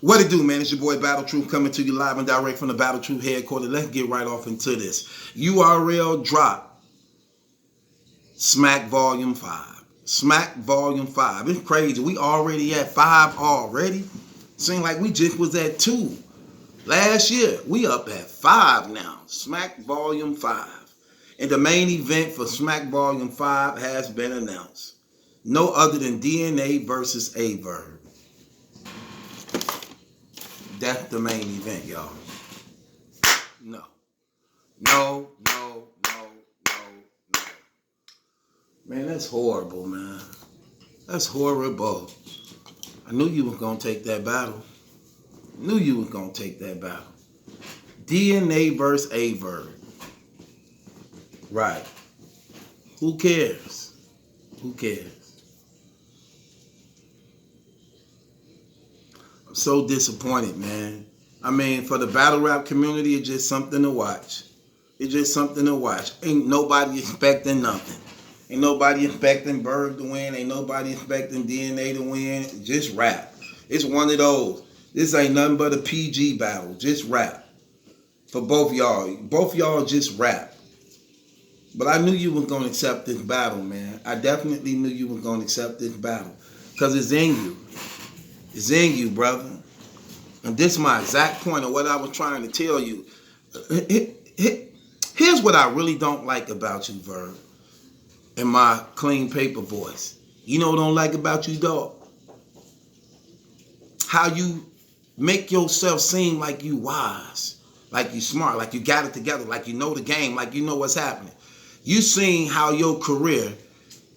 What it do, man? It's your boy Battle Truth coming to you live and direct from the Battle Truth headquarters. Let's get right off into this. URL drop. Smack Volume 5. Smack Volume 5. It's crazy. We already at 5 already. Seems like we just was at 2 last year. We up at 5 now. Smack Volume 5. And the main event for Smack Volume 5 has been announced. No other than DNA versus a Verb. That's the main event, y'all. No. Man, that's horrible, man. That's horrible. I knew you was going to take that battle. DNA versus a Verb. Right. Who cares? I'm so disappointed, man. I mean, for the battle rap community, it's just something to watch. Ain't nobody expecting nothing. Ain't nobody expecting Verb to win. Ain't nobody expecting DNA to win. Just rap. It's one of those. This ain't nothing but a PG battle. Just rap. For both y'all. Both y'all just rap. But I knew you was going to accept this battle, man. I definitely knew you was going to accept this battle. Because it's in you. It's in you, brother. And this is my exact point of what I was trying to tell you. Here's what I really don't like about you, Verb. In my clean paper voice. You know what I don't like about you, dog? How you make yourself seem like you wise, like you smart, like you got it together, like you know the game, like you know what's happening. You seen how your career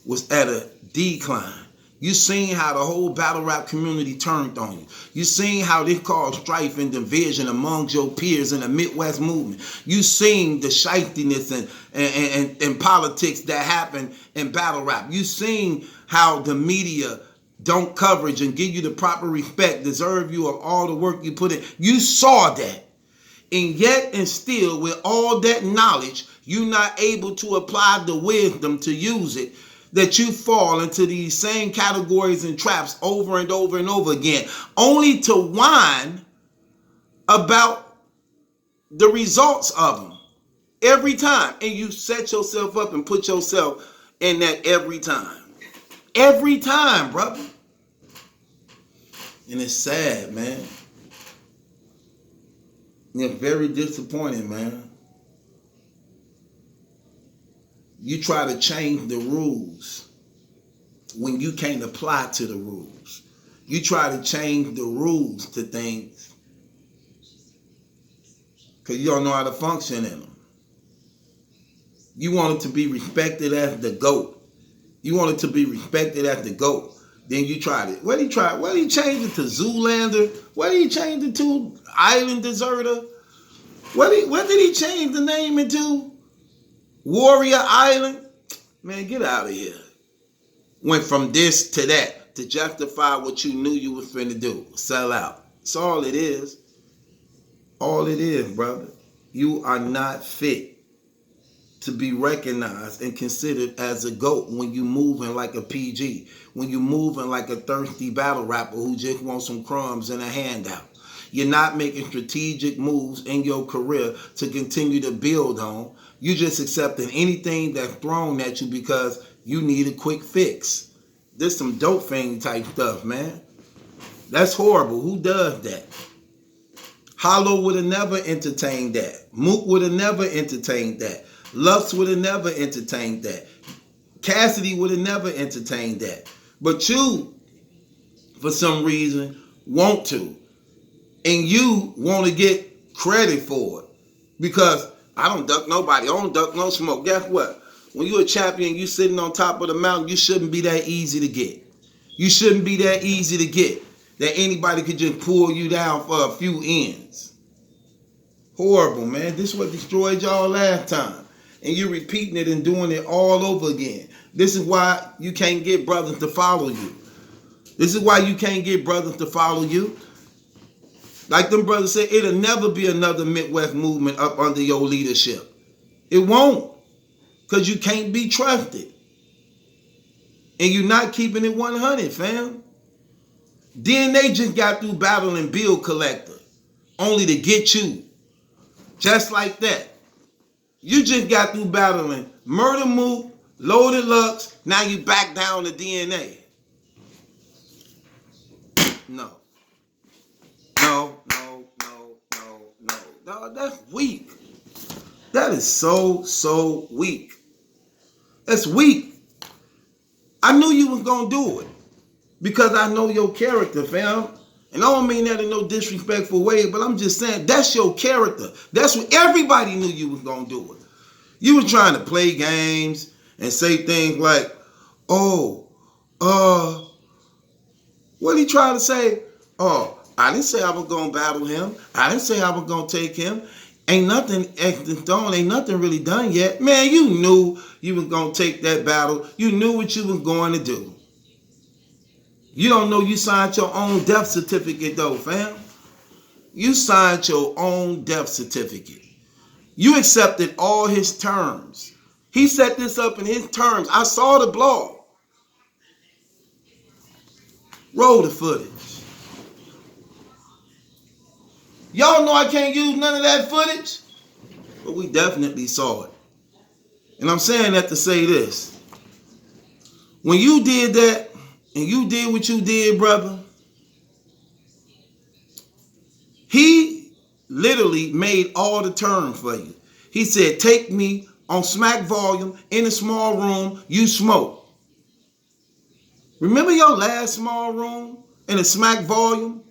was at a decline. You seen how the whole battle rap community turned on you. You seen how this caused strife and division amongst your peers in the Midwest movement. You seen the shiftiness and politics that happened in battle rap. You seen how the media don't coverage and give you the proper respect, deserve you of all the work you put in. You saw that. And yet and still, with all that knowledge, you're not able to apply the wisdom to use it, that you fall into these same categories and traps over and over and over again, only to whine about the results of them every time. And you set yourself up and put yourself in that every time. Every time, brother. And it's sad, man. It's very disappointing, man. You try to change the rules when you can't apply to the rules. You try to change the rules to things because you don't know how to function in them. You want it to be respected as the GOAT. Then you tried it. What did he try? What did he change it to? Zoolander? What did he change it to? Island Deserter? What did he change the name into? Warrior Island? Man, get out of here. Went from this to that to justify what you knew you was finna do. Sell out. That's all it is. All it is, brother. You are not fit to be recognized and considered as a GOAT when you moving like a PG. When you moving like a thirsty battle rapper who just wants some crumbs and a handout. You're not making strategic moves in your career to continue to build on. You just accepting anything that's thrown at you because you need a quick fix. This some dope thing type stuff, man. That's horrible. Who does that? Hollow would have never entertained that. Mook would have never entertained that. Lux would have never entertained that. Cassidy would have never entertained that. But you, for some reason, want to. And you want to get credit for it. Because I don't duck nobody. I don't duck no smoke. Guess what? When you're a champion, you sitting on top of the mountain, you shouldn't be that easy to get. You shouldn't be that easy to get. That anybody could just pull you down for a few ends. Horrible, man. This is what destroyed y'all last time. And you're repeating it and doing it all over again. This is why you can't get brothers to follow you. Like them brothers said, it'll never be another Midwest movement up under your leadership. It won't. Because you can't be trusted. And you're not keeping it 100, fam. DNA just got through battling Bill Collector, only to get you. Just like that. You just got through battling Murder Mook, Loaded Lux, now you back down to DNA. No. No, that's weak. That is so weak. That's weak. I knew you was gonna do it because I know your character, fam. And I don't mean that in no disrespectful way, but I'm just saying that's your character. That's what everybody knew you was gonna do it. You was trying to play games and say things like, "Oh, what he trying to say? Oh, I didn't say I was gonna battle him. I didn't say I was gonna take him. Ain't nothing done. Ain't nothing really done yet. Man, you knew you was gonna take that battle. You knew what you was going to do. You don't know you signed your own death certificate though, fam. You signed your own death certificate. You accepted all his terms. He set this up in his terms. I saw the blog. Roll the footage. Y'all know I can't use none of that footage, but we definitely saw it. And I'm saying that to say this. When you did that, and you did what you did, brother, he literally made all the terms for you. He said, take me on smack volume in a small room, you smoke. Remember your last small room in a smack volume?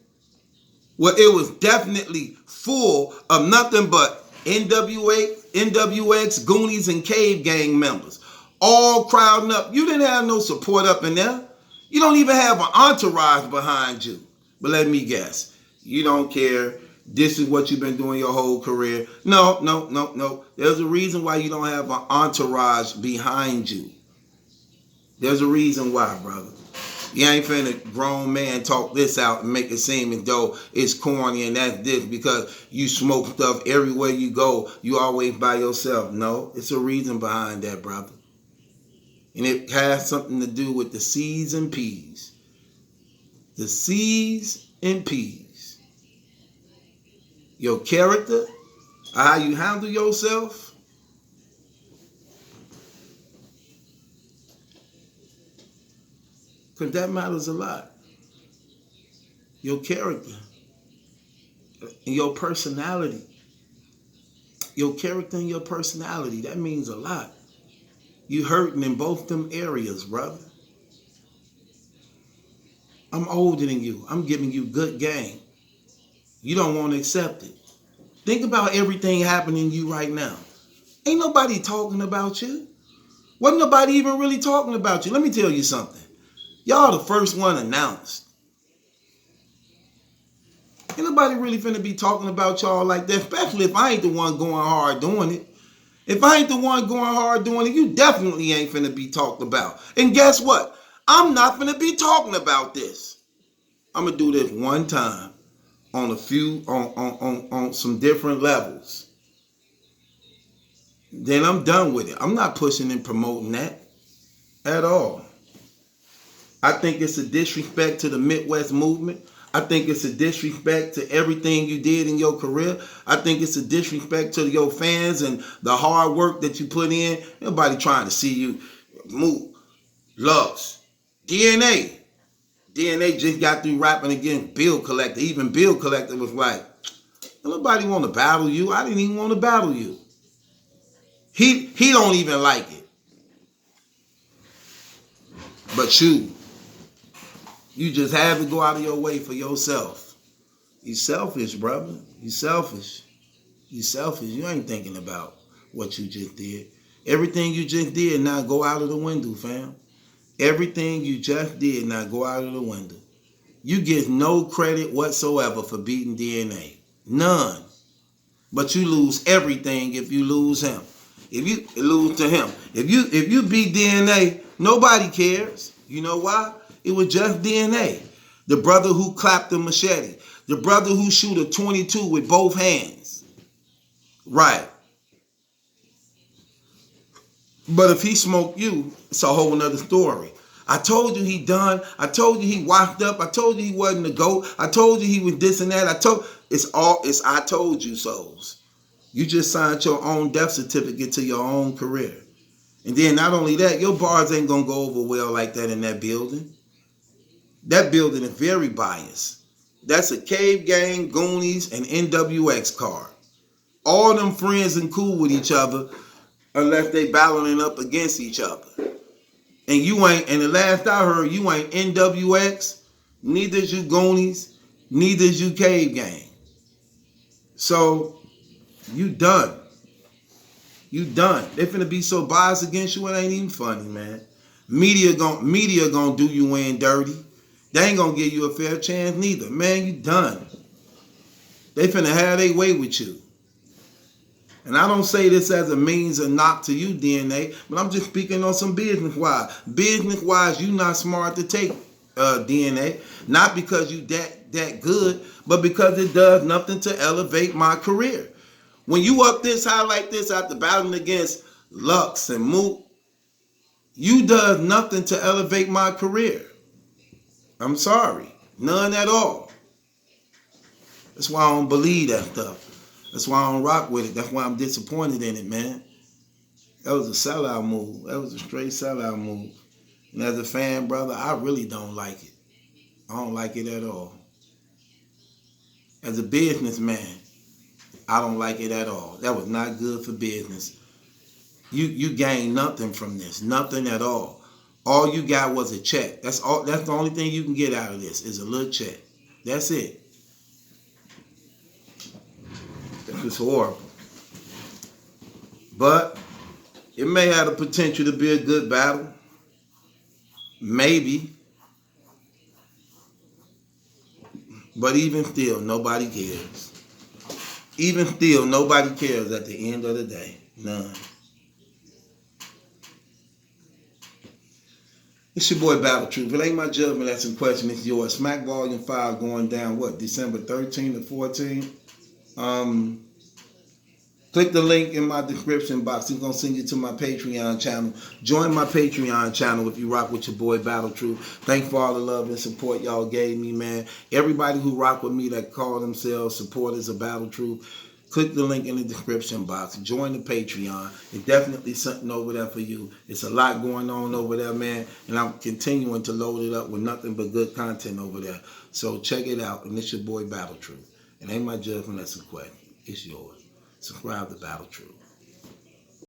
Well, it was definitely full of nothing but NWA, NWX, Goonies, and Cave Gang members. All crowding up. You didn't have no support up in there. You don't even have an entourage behind you. But let me guess. You don't care. This is what you've been doing your whole career. No. There's a reason why you don't have an entourage behind you. There's a reason why, brother. You ain't finna grown man talk this out and make it seem as though it's corny and that's this because you smoke stuff everywhere you go. You always by yourself. No, it's a reason behind that, brother. And it has something to do with the C's and P's. The C's and P's. Your character, how you handle yourself. Because that matters a lot. Your character and your personality. Your character and your personality, that means a lot. You hurting in both them areas, brother. I'm older than you. I'm giving you good game. You don't want to accept it. Think about everything happening to you right now. Ain't nobody talking about you. Wasn't nobody even really talking about you. Let me tell you something. Y'all the first one announced. Ain't nobody really finna be talking about y'all like that, especially if I ain't the one going hard doing it. If I ain't the one going hard doing it, you definitely ain't finna be talked about. And guess what? I'm not finna be talking about this. I'm gonna do this one time on a few, on some different levels. Then I'm done with it. I'm not pushing and promoting that at all. I think it's a disrespect to the Midwest movement. I think it's a disrespect to everything you did in your career. I think it's a disrespect to your fans and the hard work that you put in. Nobody trying to see you move. Lux. DNA. DNA just got through rapping against Bill Collector. Even Bill Collector was like, nobody want to battle you. I didn't even want to battle you. He don't even like it. But you just have to go out of your way for yourself. You selfish, brother. You selfish. You selfish. You ain't thinking about what you just did. Everything you just did, now go out of the window, fam. Everything you just did, now go out of the window. You get no credit whatsoever for beating DNA. None. But you lose everything if you lose him. If you lose to him. If you beat DNA, nobody cares. You know why? It was just DNA. The brother who clapped the machete. The brother who shoot a 22 with both hands. Right. But if he smoked you, it's a whole nother story. I told you he done. I told you he washed up. I told you he wasn't the GOAT. I told you he was this and that. It's I told you so's. You just signed your own death certificate to your own career. And then not only that, your bars ain't gonna go over well like that in that building. That building is very biased. That's a Cave Gang, Goonies, and NWX card. All them friends and cool with each other unless they battling up against each other. And you ain't, and the last I heard, you ain't NWX, neither is you Goonies, neither is you Cave Gang. So, you done. You done. They finna be so biased against you, it ain't even funny, man. Media gonna do you in dirty. They ain't gonna give you a fair chance neither. Man, you done. They finna have their way with you. And I don't say this as a means of knock to you, DNA, but I'm just speaking on some business-wise. Business-wise, you not smart to take DNA. Not because you that good, but because it does nothing to elevate my career. When you up this high like this after battling against Lux and Mook, you does nothing to elevate my career. I'm sorry. None at all. That's why I don't believe that stuff. That's why I don't rock with it. That's why I'm disappointed in it, man. That was a sellout move. That was a straight sellout move. And as a fan, brother, I really don't like it. I don't like it at all. As a businessman, I don't like it at all. That was not good for business. You gained nothing from this. Nothing at all. All you got was a check. That's all. That's the only thing you can get out of this is a little check. That's it. It's horrible. But it may have the potential to be a good battle. Maybe. But even still, nobody cares. Even still, nobody cares at the end of the day. None. It's your boy Battle Truth. It ain't my judgment that's in question. It's yours. Smack Vol.5 going down, what, December 13th to 14th? Click the link in my description box. It's going to send you to my Patreon channel. Join my Patreon channel if you rock with your boy Battle Truth. Thanks for all the love and support y'all gave me, man. Everybody who rock with me that call themselves supporters of Battle Truth, click the link in the description box. Join the Patreon. It's definitely something over there for you. It's a lot going on over there, man. And I'm continuing to load it up with nothing but good content over there. So check it out. And it's your boy Battle Truth. It ain't my judgment that's a question. It's yours. Subscribe to Battle Truth.